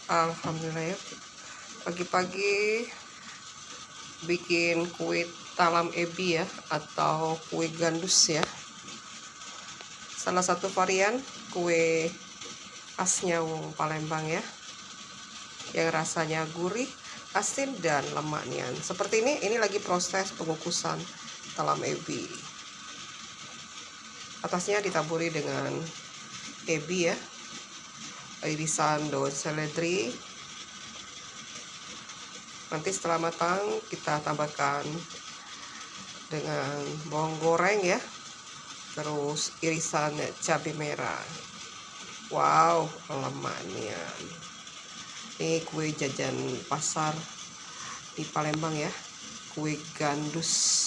Alhamdulillah ya. Pagi-pagi bikin kue talam ebi ya, atau kue gandus ya. Salah satu varian kue khasnya wong Palembang ya, yang rasanya gurih, asin, dan lemak nih. Seperti ini lagi proses pengukusan talam ebi. Atasnya ditaburi dengan ebi ya, irisan daun seledri. Nanti setelah matang kita tambahkan dengan bawang goreng ya, terus irisan cabai merah. Wow, lemaknya. Ini kue jajan pasar di Palembang ya, kue gandus.